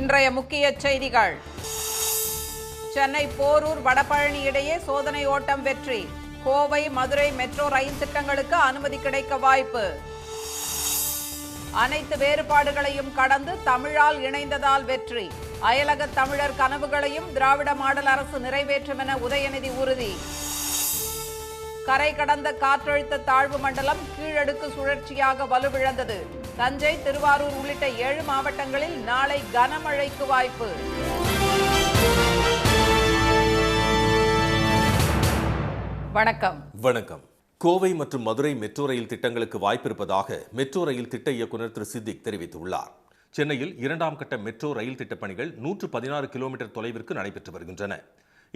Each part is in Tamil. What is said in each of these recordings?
இன்றைய முக்கிய செய்திகள். சென்னை போரூர் வடபழனி இடையே சோதனை ஓட்டம் வெற்றி. கோவை மதுரை மெட்ரோ ரயில் திட்டங்களுக்கு அனுமதி கிடைக்க வாய்ப்பு. அனைத்து வேறுபாடுகளையும் கடந்து தமிழால் இணைந்ததால் வெற்றி. அயலக தமிழர் கனவுகளையும் திராவிட மாடல் அரசு நிறைவேற்றும் என உதயநிதி உறுதி. கரை கடந்த காற்றழுத்த தாழ்வு மண்டலம் கீழடுக்கு சுழற்சியாக வலுவிழந்தது. தஞ்சை, திருவாரூர் உள்ளிட்ட 7 மாவட்டங்களில் நாளை கனமழைக்கு வாய்ப்பு. வணக்கம். கோவை மற்றும் மதுரை மெட்ரோ ரயில் திட்டங்களுக்கு வாய்ப்பிருப்பதாக மெட்ரோ ரயில் திட்ட இயக்குநர் திரு சித்திக் தெரிவித்துள்ளார். சென்னையில் 2ஆம் கட்ட மெட்ரோ ரயில் திட்டப் பணிகள் 116 கிலோமீட்டர் தொலைவிற்கு நடைபெற்று வருகின்றன.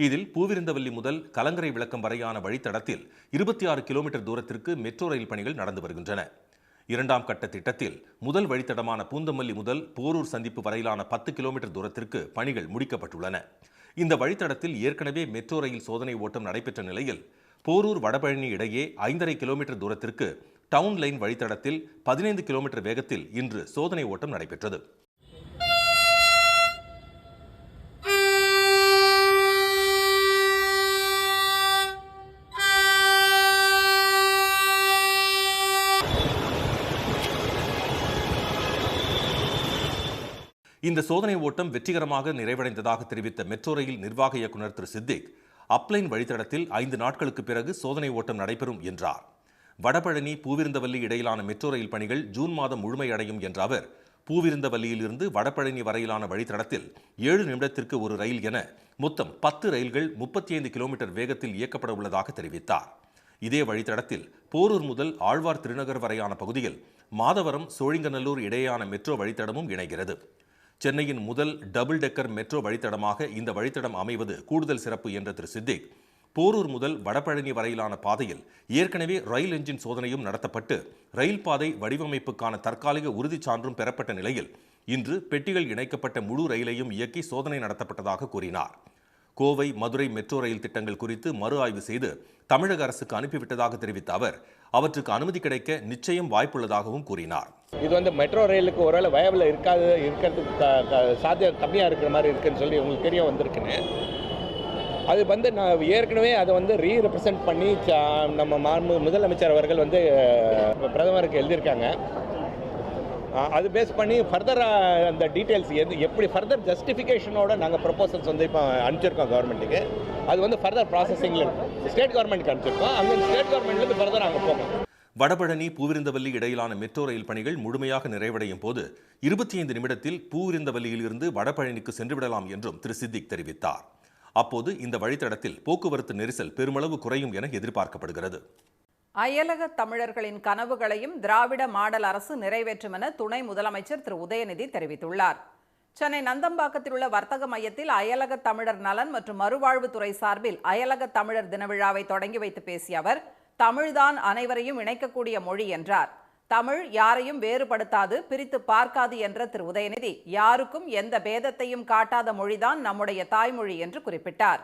இதில் பூவிருந்தவல்லி முதல் கலங்கரை விளக்கம் வரையான வழித்தடத்தில் 26 கிலோமீட்டர் தூரத்திற்கு மெட்ரோ ரயில் பணிகள் நடந்து வருகின்றன. 2ஆம் கட்ட திட்டத்தில் முதல் வழித்தடமான பூந்தமல்லி முதல் போரூர் சந்திப்பு வரையிலான 10 கிலோமீட்டர் தூரத்திற்கு பணிகள் முடிக்கப்பட்டுள்ளன. இந்த வழித்தடத்தில் ஏற்கனவே மெட்ரோ ரயில் சோதனை ஓட்டம் நடைபெற்ற நிலையில் போரூர் வடபழனி இடையே 5.5 கிலோமீட்டர் தூரத்திற்கு டவுன் லைன் வழித்தடத்தில் 15 கிலோமீட்டர் வேகத்தில் இன்று சோதனை ஓட்டம் நடைபெற்றது. இந்த சோதனை ஓட்டம் வெற்றிகரமாக நிறைவடைந்ததாக தெரிவித்த மெட்ரோ ரயில் நிர்வாக இயக்குநர் திரு சித்திக், அப்லைன் வழித்தடத்தில் 5 நாட்களுக்கு பிறகு சோதனை ஓட்டம் நடைபெறும் என்றார். வடபழனி பூவிருந்தவல்லி இடையிலான மெட்ரோ ரயில் பணிகள் ஜூன் மாதம் முழுமையடையும் என்ற அவர், பூவிருந்தவல்லியிலிருந்து வடபழனி வரையிலான வழித்தடத்தில் 7 நிமிடத்திற்கு ஒரு ரயில் என மொத்தம் 10 ரயில்கள் 35 கிலோமீட்டர் வேகத்தில் இயக்கப்பட உள்ளதாக தெரிவித்தார். இதே வழித்தடத்தில் போரூர் முதல் ஆழ்வார் திருநகர் வரையான பகுதியில் மாதவரம் சோழிங்கநல்லூர் இடையேயான மெட்ரோ வழித்தடமும் இணைகிறது. சென்னையின் முதல் டபுள் டெக்கர் மெட்ரோ வழித்தடமாக இந்த வழித்தடம் அமைவது கூடுதல் சிறப்பு என்ற திரு சித்திக், போரூர் முதல் வடபழனி வரையிலான பாதையில் ஏற்கனவே ரயில் என்ஜின் சோதனையும் நடத்தப்பட்டு ரயில் பாதை வடிவமைப்புக்கான தற்காலிக உறுதிச் சான்றும் பெறப்பட்ட நிலையில் இன்று பெட்டிகள் இணைக்கப்பட்ட முழு ரயிலையும் இயக்கி சோதனை நடத்தப்பட்டதாக கூறினார். கோவை மதுரை மெட்ரோ ரயில் திட்டங்கள் குறித்து மறு ஆய்வு செய்து தமிழக அரசுக்கு அனுப்பிவிட்டதாக தெரிவித்த அவர், அவற்றுக்கு அனுமதி கிடைக்க நிச்சயம் வாய்ப்புள்ளதாகவும் கூறினார். இது மெட்ரோ ரயிலுக்கு ஒருவேளை வயபிள் இருக்கிறதுக்கு சாத்தியம் கம்மியாக இருக்கிற மாதிரி இருக்குன்னு சொல்லி உங்களுக்கு தெரிய வந்திருக்குன்னு. அது நான் ஏற்கனவே அதை ரீரெப்ரசன்ட் பண்ணி நம்ம முதலமைச்சர் அவர்கள் பிரதமருக்கு எழுதியிருக்காங்க. அது பேஸ் பண்ணி ஃபர்தராக அந்த டீட்டெயில்ஸ் எப்படி ஃபர்தர் ஜஸ்டிஃபிகேஷனோட நாங்கள் ப்ரொபோசல்ஸ் இப்போ அனுப்பிச்சிருக்கோம் கவர்மெண்ட்டுக்கு. அது ஃபர்தர் ப்ராசஸிங்கில் இருக்கும். ஸ்டேட் கவர்மெண்ட்டுக்கு அனுப்பிச்சிருக்கோம். அங்கே ஸ்டேட் கவர்மெண்ட்லேருந்து ஃபர்தர் அங்கே போகும். வடபழனி பூவிருந்தவல்லி இடையிலான மெட்ரோ ரயில் பணிகள் முழுமையாக நிறைவடையும் போது 25 நிமிடத்தில் பூவிருந்தவல்லியில் இருந்து வடபழனிக்கு சென்றுவிடலாம் என்றும் திரு சித்திக் தெரிவித்தார். அப்போது இந்த வழித்தடத்தில் போக்குவரத்து நெரிசல் பெருமளவு குறையும் என எதிர்பார்க்கப்படுகிறது. அயலக தமிழர்களின் கனவுகளையும் திராவிட மாடல் அரசு நிறைவேற்றும் என துணை முதலமைச்சர் திரு உதயநிதி தெரிவித்துள்ளார். சென்னை நந்தம்பாக்கத்தில் உள்ள வர்த்தக மையத்தில் அயலக தமிழர் நலன் மற்றும் மறுவாழ்வுத்துறை சார்பில் அயலக தமிழர் தின விழாவை தொடங்கி வைத்து பேசிய அவர், தமிழ்தான் அனைவரையும் இணைக்கக்கூடிய மொழி என்றார். தமிழ் யாரையும் வேறுபடுத்தாது, பிரித்து பார்க்காது என்ற திரு உதயநிதி, யாருக்கும் எந்த பேதத்தையும் காட்டாத மொழிதான் நம்முடைய தாய்மொழி என்று குறிப்பிட்டார்.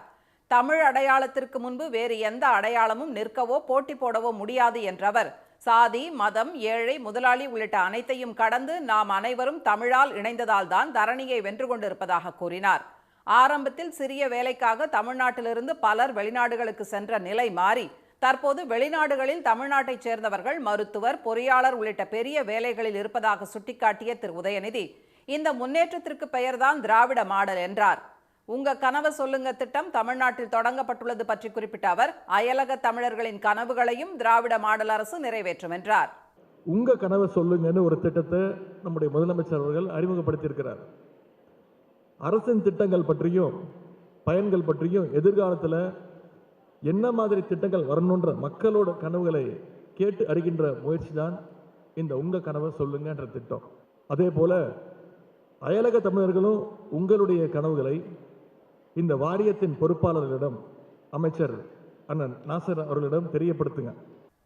தமிழ் அடையாளத்திற்கு முன்பு வேறு எந்த அடையாளமும் நிற்கவோ போட்டி போடவோ முடியாது என்றவர், சாதி, மதம், ஏழை, முதலாளி உள்ளிட்ட அனைத்தையும் கடந்து நாம் அனைவரும் தமிழால் இணைந்ததால் தான் தரணியை வென்று கொண்டிருப்பதாக கூறினார். ஆரம்பத்தில் சிறிய வேலைக்காக தமிழ்நாட்டிலிருந்து பலர் வெளிநாடுகளுக்கு சென்ற நிலை மாறி தற்போது வெளிநாடுகளில் தமிழ்நாட்டைச் சேர்ந்தவர்கள் மருத்துவர், பொறியாளர் உள்ளிட்ட பெரிய வேலைகளில் இருப்பதாக சுட்டிக்காட்டிய திரு உதயநிதி, இந்த முன்னேற்றத்திற்கு பெயர்தான் திராவிட மாடல் என்றார். உங்க கனவை சொல்லுங்க திட்டம் தமிழ்நாட்டில் தொடங்கப்பட்டுள்ளது பற்றி குறிப்பிட்ட அவர், அயலக தமிழர்களின் கனவுகளையும் திராவிட மாடல் அரசு நிறைவேற்றும் என்றார். உங்க கனவை சொல்லுங்கன்னு ஒரு திட்டத்தை நம்முடைய முதலமைச்சர் அவர்கள் அறிமுகப்படுத்தியிருக்கிறார். அரசின் திட்டங்கள் பற்றியும் பயன்கள் பற்றியும் எதிர்காலத்தில் என்ன மாதிரி திட்டங்கள் வரணுன்ற மக்களோட கனவுகளை கேட்டு அறிகின்ற முயற்சி தான் இந்த உங்க கனவை சொல்லுங்கன்ற திட்டம். அதே போல அயலக தமிழர்களும் உங்களுடைய கனவுகளை இந்த வாரியத்தின் பொறுப்பாளர்களிடம், அமைச்சர் அண்ணன் நாசர் அவர்களிடம் தெரியப்படுத்துங்க.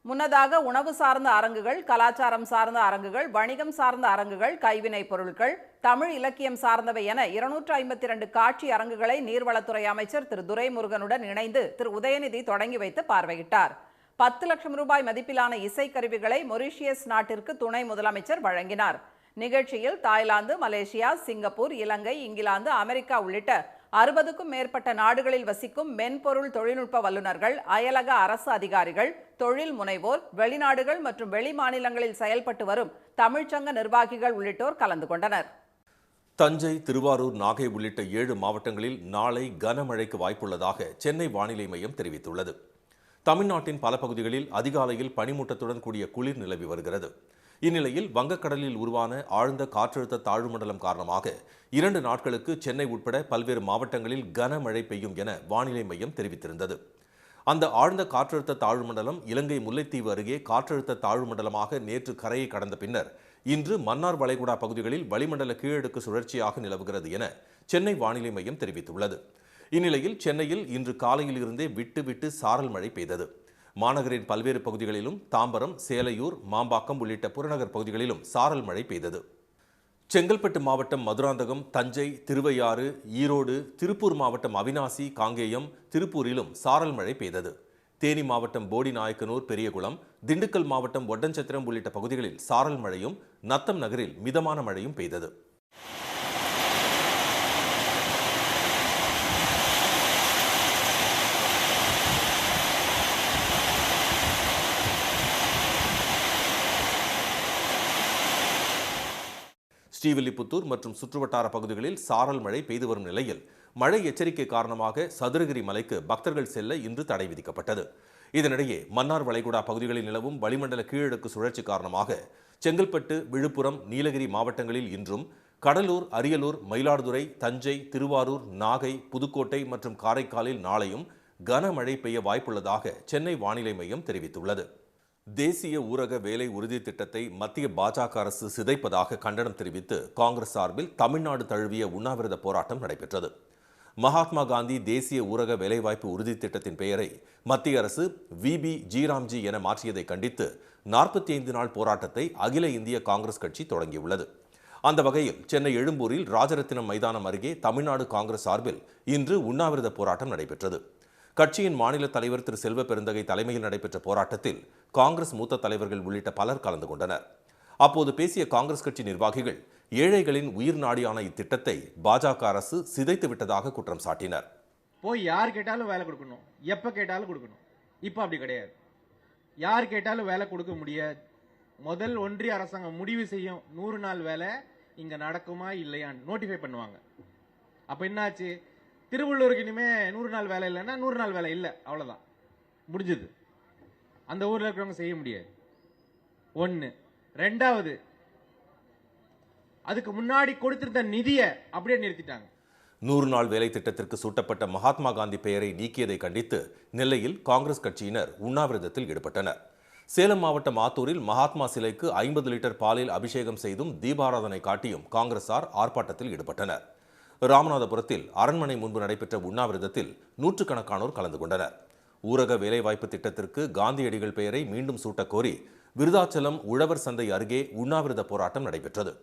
முன்னதாக உணவு சார்ந்த அரங்குகள், கலாச்சாரம் சார்ந்த அரங்குகள், வணிகம் சார்ந்த அரங்குகள், கைவினை பொருட்கள், தமிழ் இலக்கியம் சார்ந்தவை என 252 காட்சி அரங்குகளை நீர்வளத்துறை அமைச்சர் திரு துரைமுருகனுடன் இணைந்து திரு உதயநிதி தொடங்கி வைத்து பார்வையிட்டார். 10 லட்சம் ரூபாய் மதிப்பிலான இசைக்கருவிகளை மொரீஷியஸ் நாட்டிற்கு துணை முதலமைச்சர் வழங்கினார். நிகழ்ச்சியில் தாய்லாந்து, மலேசியா, சிங்கப்பூர், இலங்கை, இங்கிலாந்து, அமெரிக்கா உள்ளிட்ட 60க்கும் மேற்பட்ட நாடுகளில் வசிக்கும் மென்பொருள் தொழில்நுட்ப வல்லுநர்கள், அயலக அரசு அதிகாரிகள், தொழில் முனைவோர், வெளிநாடுகள் மற்றும் வெளி மாநிலங்களில் செயல்பட்டு வரும் தமிழ்ச்சங்க நிர்வாகிகள் உள்ளிட்டோர் கலந்து கொண்டனர். தஞ்சை, திருவாரூர், நாகை உள்ளிட்ட 7 மாவட்டங்களில் நாளை கனமழைக்கு வாய்ப்புள்ளதாக சென்னை வானிலை மையம் தெரிவித்துள்ளது. தமிழ்நாட்டின் பல பகுதிகளில் அதிகாலையில் பனிமூட்டத்துடன் கூடிய குளிர் நிலவி வருகிறது. இந்நிலையில் வங்கக்கடலில் உருவான ஆழ்ந்த காற்றழுத்த தாழ்வு மண்டலம் காரணமாக 2 நாட்களுக்கு சென்னை உட்பட பல்வேறு மாவட்டங்களில் கனமழை பெய்யும் என வானிலை மையம் தெரிவித்திருந்தது. அந்த ஆழ்ந்த காற்றழுத்த தாழ்வு மண்டலம் இலங்கை முல்லைத்தீவு அருகே காற்றழுத்த தாழ்வு மண்டலமாக நேற்று கரையை கடந்த பின்னர் இன்று மன்னார் வளைகுடா பகுதிகளில் வளிமண்டல கீழடுக்கு சுழற்சியாக நிலவுகிறது என சென்னை வானிலை மையம் தெரிவித்துள்ளது. இந்நிலையில் சென்னையில் இன்று காலையில் இருந்தே விட்டு விட்டு சாரல் மழை பெய்தது. மாநகரின் பல்வேறு பகுதிகளிலும் தாம்பரம், சேலையூர், மாம்பாக்கம் உள்ளிட்ட புறநகர் பகுதிகளிலும் சாரல் மழை பெய்தது. செங்கல்பட்டு மாவட்டம் மதுராந்தகம், தஞ்சை, திருவையாறு, ஈரோடு, திருப்பூர் மாவட்டம் அவினாசி, காங்கேயம், திருப்பூரிலும் சாரல் மழை பெய்தது. தேனி மாவட்டம் போடிநாயக்கனூர், பெரியகுளம், திண்டுக்கல் மாவட்டம் ஒட்டன்சத்திரம் உள்ளிட்ட பகுதிகளில் சாரல் மழையும், நத்தம் நகரில் மிதமான மழையும் பெய்தது. ஸ்ரீவில்லிபுத்தூர் மற்றும் சுற்றுவட்டார பகுதிகளில் சாரல் மழை பெய்து வரும் நிலையில் மழை எச்சரிக்கை காரணமாக சதுரகிரி மலைக்கு பக்தர்கள் செல்ல இன்று தடை விதிக்கப்பட்டது. இதனிடையே மன்னார் வளைகுடா பகுதிகளில் நிலவும் வளிமண்டல கீழடுக்கு சுழற்சி காரணமாக செங்கல்பட்டு, விழுப்புரம், நீலகிரி மாவட்டங்களில் இன்றும், கடலூர், அரியலூர், மயிலாடுதுறை, தஞ்சை, திருவாரூர், நாகை, புதுக்கோட்டை மற்றும் காரைக்காலில் நாளையும் கனமழை பெய்ய வாய்ப்புள்ளதாக சென்னை வானிலை மையம் தெரிவித்துள்ளது. தேசிய ஊரக வேலை உறுதி திட்டத்தை மத்திய பாஜக அரசு சிதைப்பதாக கண்டனம் தெரிவித்து காங்கிரஸ் சார்பில் தமிழ்நாடு தழுவிய உண்ணாவிரத போராட்டம் நடைபெற்றது. மகாத்மா காந்தி தேசிய ஊரக வேலைவாய்ப்பு உறுதி திட்டத்தின் பெயரை மத்திய அரசு விபி ஜிராம்ஜி என மாற்றியதை கண்டித்து 45 நாள் போராட்டத்தை அகில இந்திய காங்கிரஸ் கட்சி தொடங்கியுள்ளது. அந்த வகையில் சென்னை எழும்பூரில் ராஜரத்தினம் மைதானம் அருகே தமிழ்நாடு காங்கிரஸ் சார்பில் இன்று உண்ணாவிரத போராட்டம் நடைபெற்றது. கட்சியின் மாநில தலைவர் திரு செல்வ பெருந்தகை தலைமையில் நடைபெற்ற போராட்டத்தில் காங்கிரஸ் மூத்த தலைவர்கள் உள்ளிட்ட பலர் கலந்து கொண்டனர். அப்போது பேசிய காங்கிரஸ் கட்சி நிர்வாகிகள் ஏழைகளின் உயிர் நாடியான இத்திட்டத்தை பாஜக அரசு சிதைத்து விட்டதாக குற்றம் சாட்டினர். போய் யார் கேட்டாலும் வேலை கொடுக்கணும், எப்ப கேட்டாலும் கொடுக்கணும். இப்ப அப்படி கிடையாது. யார் கேட்டாலும் வேலை கொடுக்க முடியாது. முதல் ஒன்றிய அரசாங்கம் முடிவு செய்யும் 100 நாள் வேலை இங்க நடக்குமா இல்லையான்னு நோட்டிஃபை பண்ணுவாங்க. அப்ப என்னாச்சு? திருவள்ளூருக்கு இனிமே 100 நாள் வேலை இல்லைன்னா 100 நாள் வேலை இல்லை, அவ்வளவுதான், முடிஞ்சது. அந்த ஊர்ல இருக்கிறவங்க செய்ய முடியாது. ஒன்னு. ரெண்டாவது, அதுக்கு முன்னாடி கொடுத்திருந்த நிதியை அப்படியே நிறுத்திட்டாங்க. 100 நாள் வேலை திட்டத்திற்கு சூட்டப்பட்ட மகாத்மா காந்தி பெயரை நீக்கியதை கண்டித்து நெல்லையில் காங்கிரஸ் கட்சியினர் உண்ணாவிரதத்தில் ஈடுபட்டனர். சேலம் மாவட்டம் ஆத்தூரில் மகாத்மா சிலைக்கு 50 லிட்டர் பாலில் அபிஷேகம் செய்தும் தீபாராதனை காட்டியும் காங்கிரசார் ஆர்ப்பாட்டத்தில் ஈடுபட்டனர். ராமநாதபுரத்தில் அரண்மனை முன்பு நடைபெற்ற உண்ணாவிரதத்தில் நூற்றுக்கணக்கானோர் கலந்து கொண்டனர். ஊரக வேலைவாய்ப்பு திட்டத்திற்கு காந்தியடிகள் பெயரை மீண்டும் சூட்டக்கோரி விருதாச்சலம் உழவர் சந்தை அருகே உண்ணாவிரத போராட்டம் நடைபெற்றது.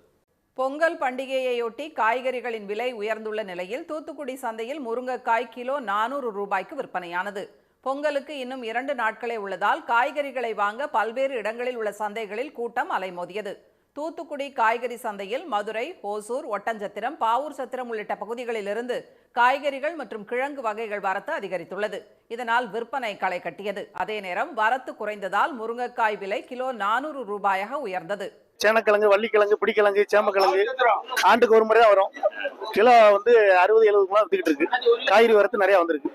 பொங்கல் பண்டிகையையொட்டி காய்கறிகளின் விலை உயர்ந்துள்ள நிலையில் தூத்துக்குடி சந்தையில் முருங்கைக்காய் கிலோ 400 ரூபாய்க்கு விற்பனையானது. பொங்கலுக்கு இன்னும் 2 நாட்களே உள்ளதால் காய்கறிகளை வாங்க பல்வேறு இடங்களில் உள்ள சந்தைகளில் கூட்டம் அலைமோதியது. தூத்துக்குடி காய்கறி சந்தையில் மதுரை, ஓசூர், ஒட்டஞ்சத்திரம், பாவூர் சத்திரம் உள்ளிட்ட பகுதிகளிலிருந்து காய்கறிகள் மற்றும் கிழங்கு வகைகள் வரத்து அதிகரித்துள்ளது. இதனால் விற்பனை களை கட்டியது. அதே நேரம் வரத்து குறைந்ததால் முருங்கைக்காய் விலை கிலோ 400 ரூபாயாக உயர்ந்தது. சேனக்கிழங்கு, வள்ளிக்கிழங்கு, பிடிக்கிழங்கு, சேமக்கிழங்கு ஆண்டுக்கு ஒரு முறை தான் வரும். கிலோ 60-70 வித்துக்கிட்டு இருக்கு. காய்கறி வரத்து நிறைய வந்திருக்கு.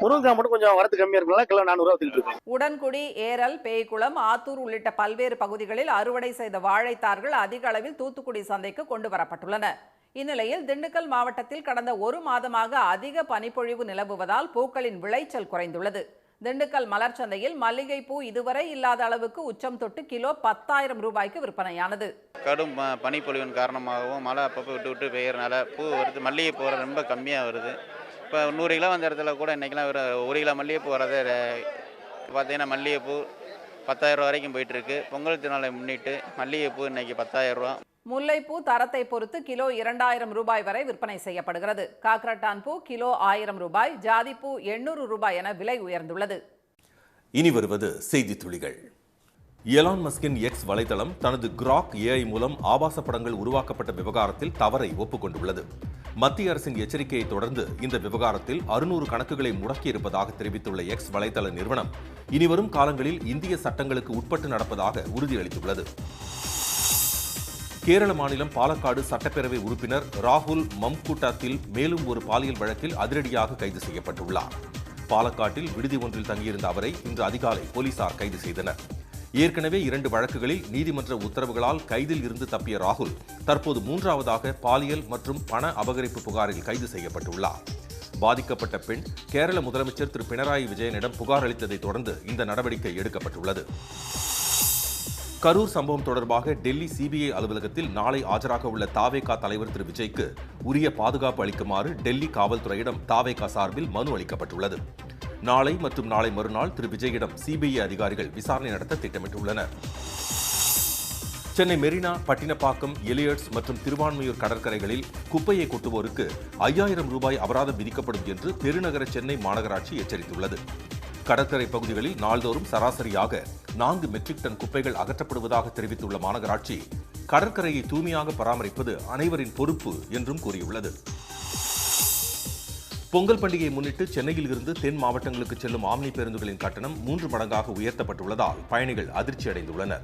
முருங்கைக்காய் மட்டும் கொஞ்சம் வரத்து கம்மியா இருக்குல்ல, கிலோ 400 வித்துக்கிட்டு இருக்கு. உடன்குடி, ஏரல், பேய்குளம், ஆத்தூர் உள்ளிட்ட பல்வேறு பகுதிகளில் அறுவடை செய்த வாழைத்தார்கள் அதிக அளவில் தூத்துக்குடி சந்தைக்கு கொண்டு வரப்பட்டுள்ளன. இந்நிலையில் திண்டுக்கல் மாவட்டத்தில் கடந்த 1 மாதமாக அதிக பனிப்பொழிவு நிலவுவதால் பூக்களின் விளைச்சல் குறைந்துள்ளது. திண்டுக்கல் மலர் சந்தையில் மல்லிகை பூ இதுவரை இல்லாத அளவுக்கு உச்சம் தொட்டு கிலோ 10,000 ரூபாய்க்கு விற்பனையானது. கடும் பனிப்பொழிவின் காரணமாகவும் மழை அப்பப்போ விட்டு விட்டு பெய்யறதுனால பூ வருது, மல்லிகை பூ ரொம்ப கம்மியாக வருது. இப்போ 100 கிலோ வந்த இடத்துல கூட இன்றைக்கெலாம் 1 கிலோ மல்லிகைப்பூ வரது பார்த்தீங்கன்னா மல்லிகைப்பூ 10,000 ரூபா வரைக்கும் போயிட்டுருக்கு. பொங்கல் திருநாளை முன்னிட்டு மல்லிகைப்பூ இன்றைக்கி 10,000 ரூபா. முல்லைப்பூ தரத்தை பொறுத்து கிலோ 2,000 ரூபாய் வரை விற்பனை செய்யப்படுகிறது. காக்கரட்டான் பூ கிலோ 1000 ரூபாய், ஜாதிப்பூ 800 ரூபாய் என விலை உயர்ந்துள்ளது. இனி வருவது செய்தி துளிகள். எலான் மஸ்கின் எக்ஸ் வலைதளம் தனது கிராக் ஏஐ மூலம் ஆபாச படங்கள் உருவாக்கப்பட்ட விவகாரத்தில் தவறை ஒப்புக்கொண்டுள்ளது. மத்திய அரசின் எச்சரிக்கையை தொடர்ந்து இந்த விவகாரத்தில் 600 கணக்குகளை முடக்கியிருப்பதாக தெரிவித்துள்ள எக்ஸ் வலைதள நிறுவனம் இனிவரும் காலங்களில் இந்திய சட்டங்களுக்கு உட்பட்டு நடப்பதாக உறுதியளித்துள்ளது. கேரள மாநிலம் பாலக்காடு சட்டப்பேரவை உறுப்பினர் ராகுல் மம்கூட்டாத்தில் மேலும் ஒரு பாலியல் வழக்கில் அதிரடியாக கைது செய்யப்பட்டுள்ளார். பாலக்காட்டில் விடுதி ஒன்றில் தங்கியிருந்த அவரை இன்று அதிகாலை போலீசார் கைது செய்தனர். ஏற்கனவே 2 வழக்குகளில் நீதிமன்ற உத்தரவுகளால் கைதில் இருந்து தப்பிய ராகுல் தற்போது 3வது பாலியல் மற்றும் பண அபகரிப்பு புகாரில் கைது செய்யப்பட்டுள்ளார். பாதிக்கப்பட்ட பெண் கேரள முதலமைச்சர் திரு பினராயி விஜயனிடம் புகார் அளித்ததை தொடர்ந்து இந்த நடவடிக்கை எடுக்கப்பட்டுள்ளது. கரூர் சம்பவம் தொடர்பாக டெல்லி சிபிஐ அலுவலகத்தில் நாளை ஆஜராக உள்ள தாவேகா தலைவர் திரு விஜய்க்கு உரிய பாதுகாப்பு அளிக்குமாறு டெல்லி காவல்துறையிடம் தாவேகா சார்பில் மனு அளிக்கப்பட்டுள்ளது. நாளை மற்றும் நாளை மறுநாள் திரு விஜயிடம் சிபிஐ அதிகாரிகள் விசாரணை நடத்த திட்டமிட்டுள்ளனர். சென்னை மெரினா, பட்டினப்பாக்கம், எலியட்ஸ் மற்றும் திருவான்மியூர் கடற்கரைகளில் குப்பையை கொட்டுவோருக்கு 5000 ரூபாய் அபராதம் விதிக்கப்படும் என்று பெருநகர சென்னை மாநகராட்சி எச்சரித்துள்ளது. கடற்கரை பகுதிகளில் நாள்தோறும் சராசரியாக 4 மெட்ரிக் டன் குப்பைகள் அகற்றப்படுவதாக தெரிவித்துள்ள மாநகராட்சி கடற்கரையை தூய்மையாக பராமரிப்பது அனைவரின் பொறுப்பு என்றும் கூறியுள்ளது. பொங்கல் பண்டிகையை முன்னிட்டு சென்னையில் இருந்து தென் மாவட்டங்களுக்கு செல்லும் ஆம்னி பேருந்துகளின் கட்டணம் 3 மடங்காக உயர்த்தப்பட்டுள்ளதால் பயணிகள் அதிர்ச்சி அடைந்துள்ளனர்.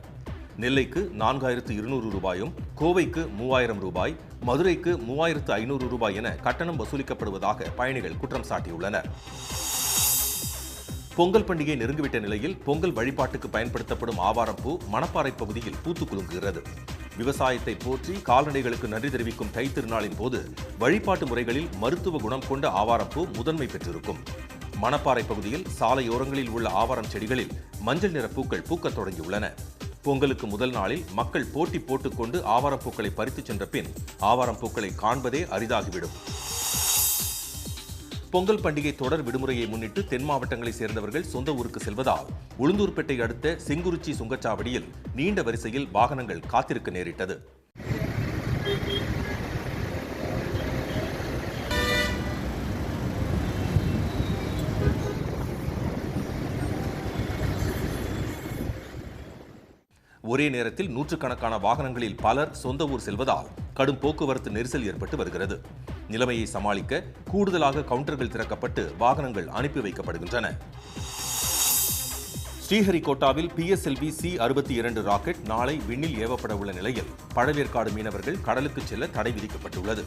நெல்லைக்கு 4200 ரூபாயும், கோவைக்கு 3000 ரூபாய், மதுரைக்கு 3500 ரூபாய் என கட்டணம் வசூலிக்கப்படுவதாக பயணிகள் குற்றம் சாட்டியுள்ளனர். பொங்கல் பண்டிகை நெருங்கிவிட்ட நிலையில் பொங்கல் வழிபாட்டுக்கு பயன்படுத்தப்படும் ஆவாரம்பூ மணப்பாறை பகுதியில் பூத்து குலுங்குகிறது. விவசாயத்தை போற்றி கால்நடைகளுக்கு நன்றி தெரிவிக்கும் தை திருநாளின் போது வழிபாட்டு முறைகளில் மருத்துவ குணம் கொண்ட ஆவாரம்பூ முதன்மை பெற்றிருக்கும். மணப்பாறை பகுதியில் சாலையோரங்களில் உள்ள ஆவாரம் செடிகளில் மஞ்சள் நிற பூக்கள் பூக்கத் தொடங்கியுள்ளன. பொங்கலுக்கு முதல் நாளில் மக்கள் போட்டி போட்டுக்கொண்டு ஆவாரம்பூக்களை பறித்துச் சென்ற பின் ஆவாரம்பூக்களை காண்பதே அரிதாகிவிடும். பொங்கல் பண்டிகை தொடர் விடுமுறையை முன்னிட்டு தென் மாவட்டங்களைச் சேர்ந்தவர்கள் சொந்த ஊருக்கு செல்வதால் உளுந்தூர்பேட்டை அடுத்த செங்குறிச்சி சுங்கச்சாவடியில் நீண்ட வரிசையில் வாகனங்கள் காத்திருக்க நேரிட்டது. ஒரே நேரத்தில் 100கணக்கான வாகனங்களில் பலர் சொந்த ஊர் செல்வதால் கடும் போக்குவரத்து நெரிசல் ஏற்பட்டு வருகிறது. நிலைமையை சமாளிக்க கூடுதலாக கவுண்டர்கள் திறக்கப்பட்டு வாகனங்கள் அனுப்பி வைக்கப்படுகின்றன. ஸ்ரீஹரிகோட்டாவில் PSLV C-62 ராக்கெட் நாளை விண்ணில் ஏவப்பட உள்ள நிலையில் பழவேற்காடு மீனவர்கள் கடலுக்கு செல்ல தடை விதிக்கப்பட்டுள்ளது.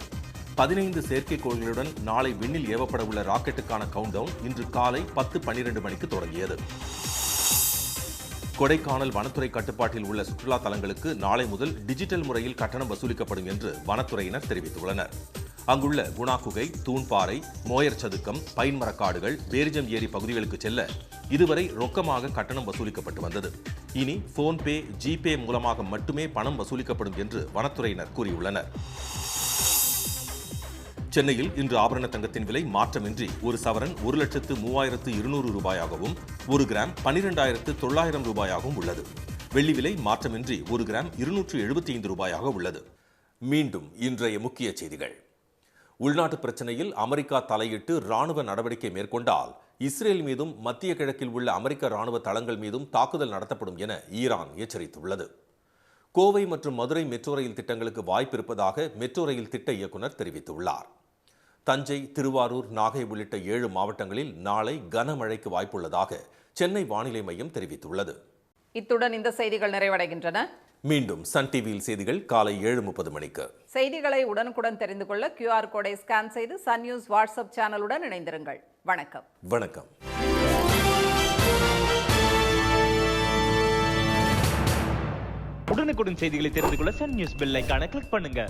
15 செயற்கைக்கோள்களுடன் நாளை விண்ணில் ஏவப்பட உள்ள ராக்கெட்டுக்கான கவுண்டவுன் இன்று காலை 10:12 மணிக்கு தொடங்கியது. கொடைக்கானல் வனத்துறை கட்டுப்பாட்டில் உள்ள சுற்றுலா தலங்களுக்கு நாளை முதல் டிஜிட்டல் முறையில் கட்டணம் வசூலிக்கப்படும் என்று வனத்துறையினர் தெரிவித்துள்ளனர். அங்குள்ள குணா குகை, தூண்பாறை, மோயர் சதுக்கம், பைன் மரக்காடுகள், பேரிஜம் ஏரி பகுதிகளுக்கு செல்ல இதுவரை ரொக்கமாக கட்டணம் வசூலிக்கப்பட்டு வந்தது. இனி போன்பே, ஜிபே மூலமாக மட்டுமே பணம் வசூலிக்கப்படும் என்று வனத்துறையினர் கூறியுள்ளனர். சென்னையில் இன்று ஆபரண தங்கத்தின் விலை மாற்றமின்றி ஒரு சவரன் 1,32,200 ரூபாயாகவும், 1 கிராம் 12,900 ரூபாயாகவும் உள்ளது. வெள்ளி விலை மாற்றமின்றி 1 கிராம் 275 ரூபாயாக உள்ளது. மீண்டும் இன்றைய முக்கிய செய்திகள். உள்நாட்டு பிரச்சனையில் அமெரிக்கா தலையிட்டு ராணுவ நடவடிக்கை மேற்கொண்டால் இஸ்ரேல் மீதும் மத்திய கிழக்கில் உள்ள அமெரிக்க ராணுவ தளங்கள் மீதும் தாக்குதல் நடத்தப்படும் என ஈரான் எச்சரித்துள்ளது. கோவை மற்றும் மதுரை மெட்ரோ ரயில் திட்டங்களுக்கு வாய்ப்பு இருப்பதாக மெட்ரோ ரயில் திட்ட இயக்குநர் தெரிவித்துள்ளார். தஞ்சை, திருவாரூர், நாகை உள்ளிட்ட 7 மாவட்டங்களில் நாளை கனமழைக்கு வாய்ப்புள்ளதாக சென்னை வானிலை மையம் தெரிவித்துள்ளது. இத்துடன் இந்த செய்திகள் நிறைவடைகின்றன. மீண்டும் சன் டிவியில் செய்திகள் காலை 7:30 மணிக்கு. செய்திகளை உடனுக்குடன் தெரிந்து கொள்ள QR கோடை ஸ்கேன் செய்து சன் நியூஸ் வாட்ஸ்அப் சேனலுடன் இணைந்திருங்கள். வணக்கம். வணக்கம். உடனுக்குடன் செய்திகளை தெரிந்து கொள்ள சன் நியூஸ் பெல் ஐகானை கிளிக் பண்ணுங்க.